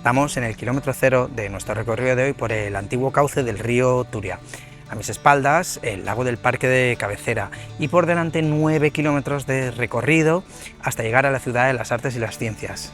Estamos en el kilómetro cero de nuestro recorrido de hoy por el antiguo cauce del río Turia. A mis espaldas, el lago del parque de cabecera y por delante 9 kilómetros de recorrido hasta llegar a la ciudad de las artes y las ciencias.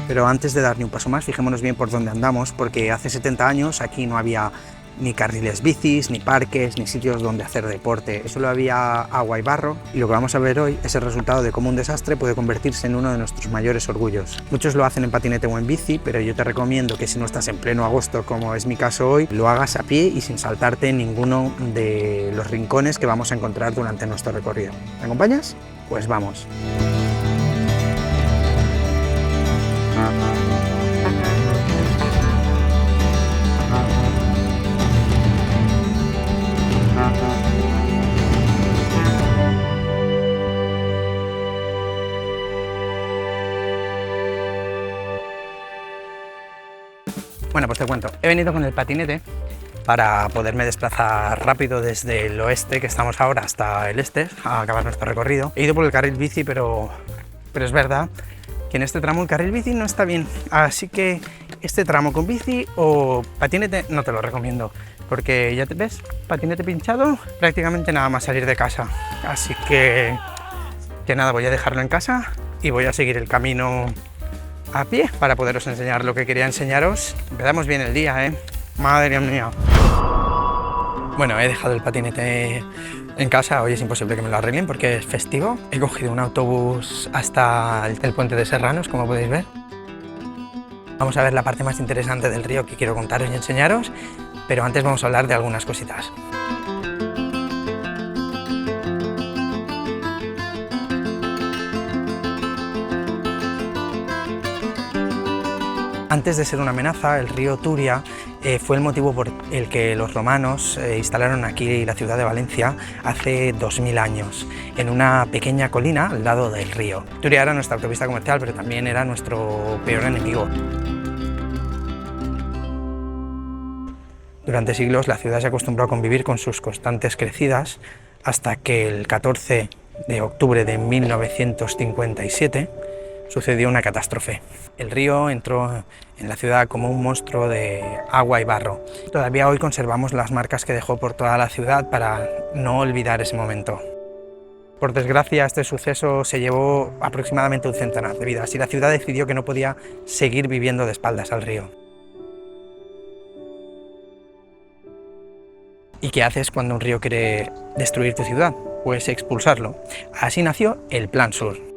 Pero antes de dar ni un paso más, fijémonos bien por dónde andamos, porque hace 70 años aquí no había ni carriles bicis, ni parques, ni sitios donde hacer deporte. Solo había agua y barro, y lo que vamos a ver hoy es el resultado de cómo un desastre puede convertirse en uno de nuestros mayores orgullos. Muchos lo hacen en patinete o en bici, pero yo te recomiendo que si no estás en pleno agosto, como es mi caso hoy, lo hagas a pie y sin saltarte en ninguno de los rincones que vamos a encontrar durante nuestro recorrido. ¿Me acompañas? Pues vamos. Bueno, pues te cuento, he venido con el patinete para poderme desplazar rápido desde el oeste, que estamos ahora, hasta el este, a acabar nuestro recorrido. He ido por el carril bici, pero es verdad que en este tramo el carril bici no está bien, así que este tramo con bici o patinete no te lo recomiendo, porque ya te ves, patinete pinchado, prácticamente nada más salir de casa, así que nada, voy a dejarlo en casa y voy a seguir el camino a pie para poderos enseñar lo que quería enseñaros. Empezamos bien el día, madre mía. Bueno, he dejado el patinete en casa, hoy es imposible que me lo arreglen porque es festivo. He cogido un autobús hasta el puente de Serranos, como podéis ver. Vamos a ver la parte más interesante del río que quiero contaros y enseñaros, pero antes vamos a hablar de algunas cositas. Antes de ser una amenaza, el río Turia fue el motivo por el que los romanos instalaron aquí la ciudad de Valencia hace 2000 años, en una pequeña colina al lado del río. Turia era nuestra autopista comercial, pero también era nuestro peor enemigo. Durante siglos la ciudad se acostumbró a convivir con sus constantes crecidas hasta que el 14 de octubre de 1957 sucedió una catástrofe. El río entró en la ciudad como un monstruo de agua y barro. Todavía hoy conservamos las marcas que dejó por toda la ciudad para no olvidar ese momento. Por desgracia, este suceso se llevó aproximadamente un centenar de vidas y la ciudad decidió que no podía seguir viviendo de espaldas al río. ¿Y qué haces cuando un río quiere destruir tu ciudad? Pues expulsarlo. Así nació el Plan Sur.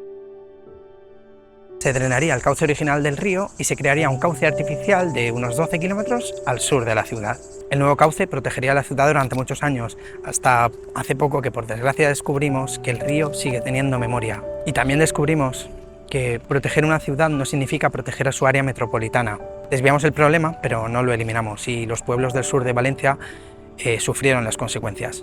Se drenaría el cauce original del río y se crearía un cauce artificial de unos 12 kilómetros al sur de la ciudad. El nuevo cauce protegería la ciudad durante muchos años, hasta hace poco que por desgracia descubrimos que el río sigue teniendo memoria. Y también descubrimos que proteger una ciudad no significa proteger a su área metropolitana. Desviamos el problema, pero no lo eliminamos, y los pueblos del sur de Valencia sufrieron las consecuencias.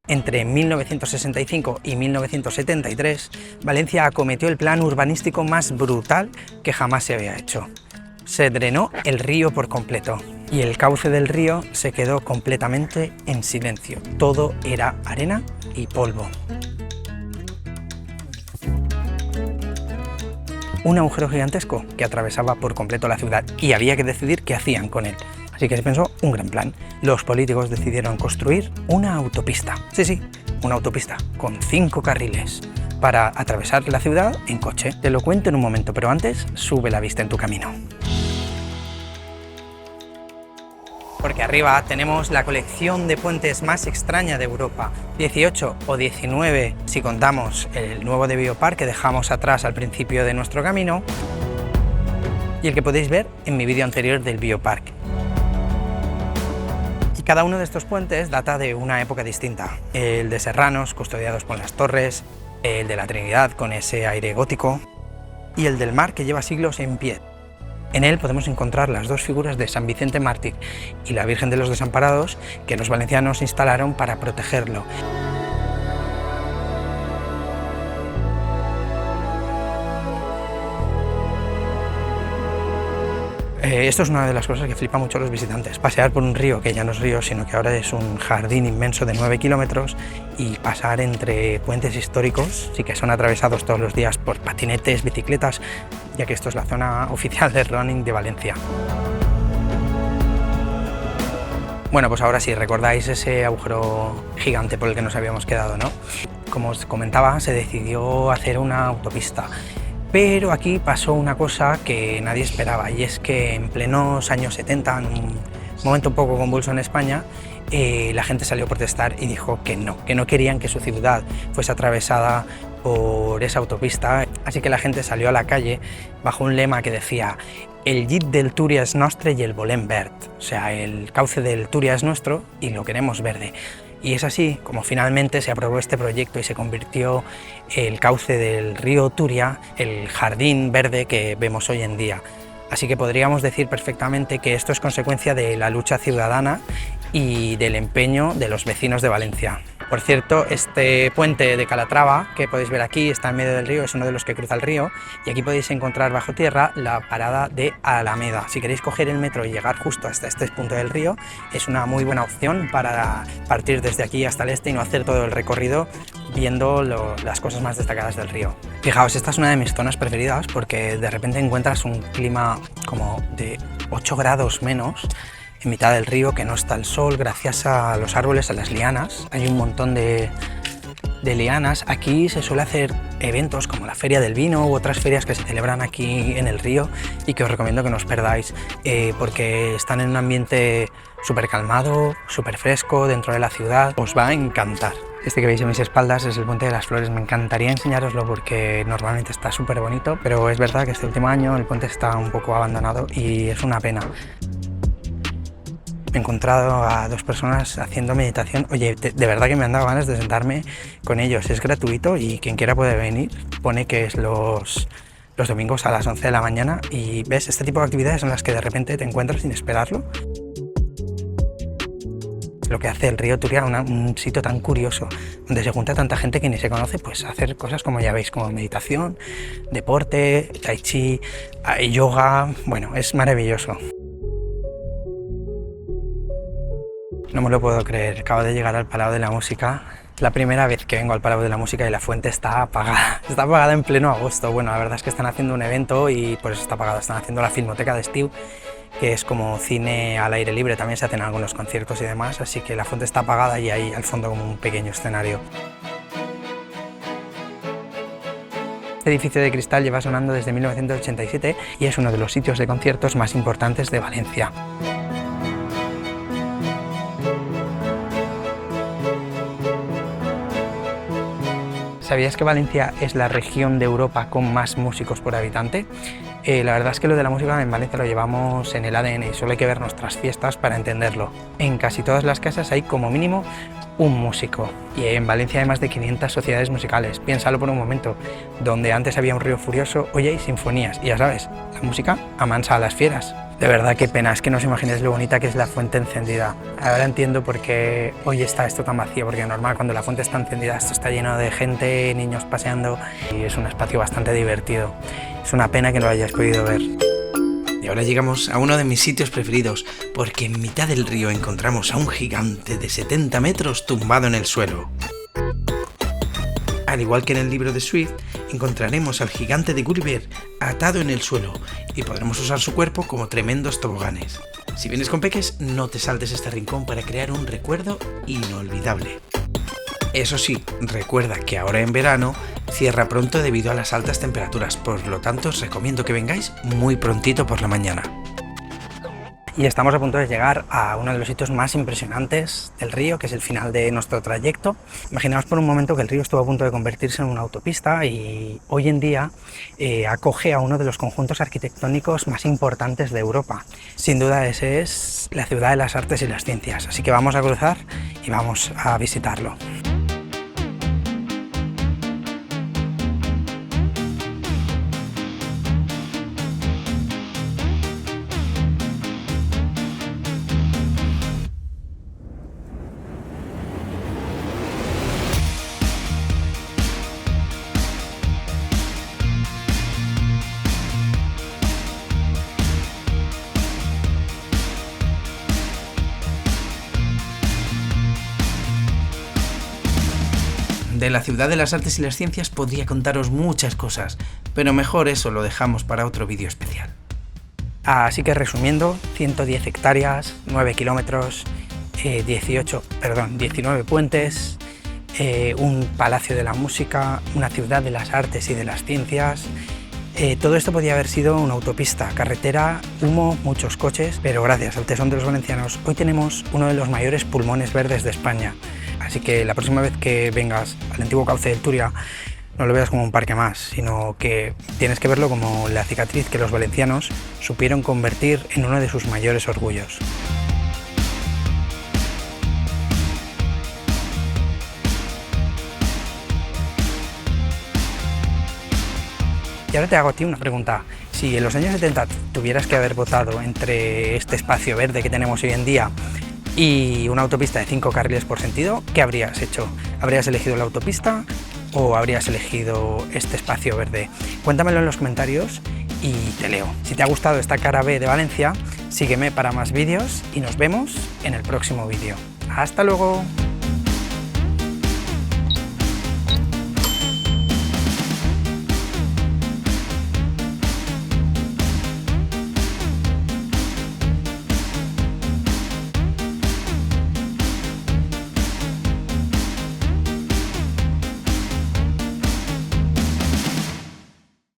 Entre 1965 y 1973, Valencia acometió el plan urbanístico más brutal que jamás se había hecho. Se drenó el río por completo y el cauce del río se quedó completamente en silencio. Todo era arena y polvo. Un agujero gigantesco que atravesaba por completo la ciudad y había que decidir qué hacían con él. Así que se pensó un gran plan. Los políticos decidieron construir una autopista. Sí, una autopista con 5 carriles para atravesar la ciudad en coche. Te lo cuento en un momento, pero antes sube la vista en tu camino. Porque arriba tenemos la colección de puentes más extraña de Europa. 18 o 19 si contamos el nuevo de Biopark que dejamos atrás al principio de nuestro camino y el que podéis ver en mi vídeo anterior del Biopark. Cada uno de estos puentes data de una época distinta. El de Serranos, custodiados por las torres, el de la Trinidad con ese aire gótico y el del mar que lleva siglos en pie. En él podemos encontrar las dos figuras de San Vicente Mártir y la Virgen de los Desamparados que los valencianos instalaron para protegerlo. Esto es una de las cosas que flipa mucho a los visitantes, pasear por un río que ya no es río, sino que ahora es un jardín inmenso de 9 kilómetros y pasar entre puentes históricos, sí que son atravesados todos los días por patinetes, bicicletas, ya que esto es la zona oficial de running de Valencia. Bueno, pues ahora sí, recordáis ese agujero gigante por el que nos habíamos quedado, ¿no? Como os comentaba, se decidió hacer una autopista. Pero aquí pasó una cosa que nadie esperaba, y es que en plenos años 70, en un momento un poco convulso en España, la gente salió a protestar y dijo que no querían que su ciudad fuese atravesada por esa autopista. Así que la gente salió a la calle bajo un lema que decía: el llit del Túria es nostre y el volem verd, o sea, el cauce del Túria es nuestro y lo queremos verde. Y es así como finalmente se aprobó este proyecto y se convirtió el cauce del río Túria, el jardín verde que vemos hoy en día. Así que podríamos decir perfectamente que esto es consecuencia de la lucha ciudadana y del empeño de los vecinos de Valencia. Por cierto, este puente de Calatrava que podéis ver aquí está en medio del río, es uno de los que cruza el río, y aquí podéis encontrar bajo tierra la parada de Alameda. Si queréis coger el metro y llegar justo hasta este punto del río, es una muy buena opción para partir desde aquí hasta el este y no hacer todo el recorrido viendo las cosas más destacadas del río. Fijaos, esta es una de mis zonas preferidas porque de repente encuentras un clima como de 8 grados menos en mitad del río, que no está el sol, gracias a los árboles, a las lianas. Hay un montón de lianas. Aquí se suele hacer eventos como la Feria del Vino u otras ferias que se celebran aquí en el río y que os recomiendo que no os perdáis, porque están en un ambiente súper calmado, súper fresco dentro de la ciudad. Os va a encantar. Este que veis a mis espaldas es el Puente de las Flores. Me encantaría enseñároslo porque normalmente está súper bonito, pero es verdad que este último año el puente está un poco abandonado y es una pena. He encontrado a 2 personas haciendo meditación. Oye, de verdad que me han dado ganas de sentarme con ellos. Es gratuito y quien quiera puede venir. Pone que es los domingos a las 11 de la mañana y ves, este tipo de actividades son las que de repente te encuentras sin esperarlo. Lo que hace el río Túria, un sitio tan curioso, donde se junta tanta gente que ni se conoce, pues hacer cosas como ya veis, como meditación, deporte, tai chi, yoga. Bueno, es maravilloso. No me lo puedo creer, acabo de llegar al Palau de la Música. Es la primera vez que vengo al Palau de la Música y la fuente está apagada. Está apagada en pleno agosto. Bueno, la verdad es que están haciendo un evento y por eso está apagada. Están haciendo la Filmoteca de Estiu, que es como cine al aire libre, también se hacen algunos conciertos y demás, así que la fuente está apagada y hay al fondo como un pequeño escenario. Este edificio de cristal lleva sonando desde 1987 y es uno de los sitios de conciertos más importantes de Valencia. ¿Sabías que Valencia es la región de Europa con más músicos por habitante? La verdad es que lo de la música en Valencia lo llevamos en el ADN y solo hay que ver nuestras fiestas para entenderlo. En casi todas las casas hay como mínimo un músico y en Valencia hay más de 500 sociedades musicales. Piénsalo por un momento, donde antes había un río furioso, hoy hay sinfonías y ya sabes, la música amansa a las fieras. De verdad, qué pena, es que no os imagináis lo bonita que es la fuente encendida. Ahora entiendo por qué hoy está esto tan vacío, porque normal cuando la fuente está encendida esto está lleno de gente, niños paseando y es un espacio bastante divertido. Es una pena que no lo hayáis podido ver. Y ahora llegamos a uno de mis sitios preferidos, porque en mitad del río encontramos a un gigante de 70 metros tumbado en el suelo. Al igual que en el libro de Swift, encontraremos al gigante de Gulliver atado en el suelo y podremos usar su cuerpo como tremendos toboganes. Si vienes con peques, no te saltes este rincón para crear un recuerdo inolvidable. Eso sí, recuerda que ahora en verano cierra pronto debido a las altas temperaturas, por lo tanto os recomiendo que vengáis muy prontito por la mañana. Y estamos a punto de llegar a uno de los sitios más impresionantes del río, que es el final de nuestro trayecto. Imaginaos por un momento que el río estuvo a punto de convertirse en una autopista y hoy en día acoge a uno de los conjuntos arquitectónicos más importantes de Europa. Sin duda ese es la Ciudad de las Artes y las Ciencias, así que vamos a cruzar y vamos a visitarlo. De la ciudad de las artes y las ciencias podría contaros muchas cosas, pero mejor eso lo dejamos para otro vídeo especial. Así que resumiendo, 110 hectáreas, 9 kilómetros, 19 puentes, un palacio de la música, una ciudad de las artes y de las ciencias. Todo esto podía haber sido una autopista, carretera, humo, muchos coches, pero gracias al tesón de los valencianos hoy tenemos uno de los mayores pulmones verdes de España. Así que la próxima vez que vengas al antiguo cauce del Turia, no lo veas como un parque más, sino que tienes que verlo como la cicatriz que los valencianos supieron convertir en uno de sus mayores orgullos. Y ahora te hago a ti una pregunta. Si en los años 70 tuvieras que haber votado entre este espacio verde que tenemos hoy en día y una autopista de 5 carriles por sentido, ¿qué habrías hecho? ¿Habrías elegido la autopista o habrías elegido este espacio verde? Cuéntamelo en los comentarios y te leo. Si te ha gustado esta cara B de Valencia, sígueme para más vídeos y nos vemos en el próximo vídeo. ¡Hasta luego!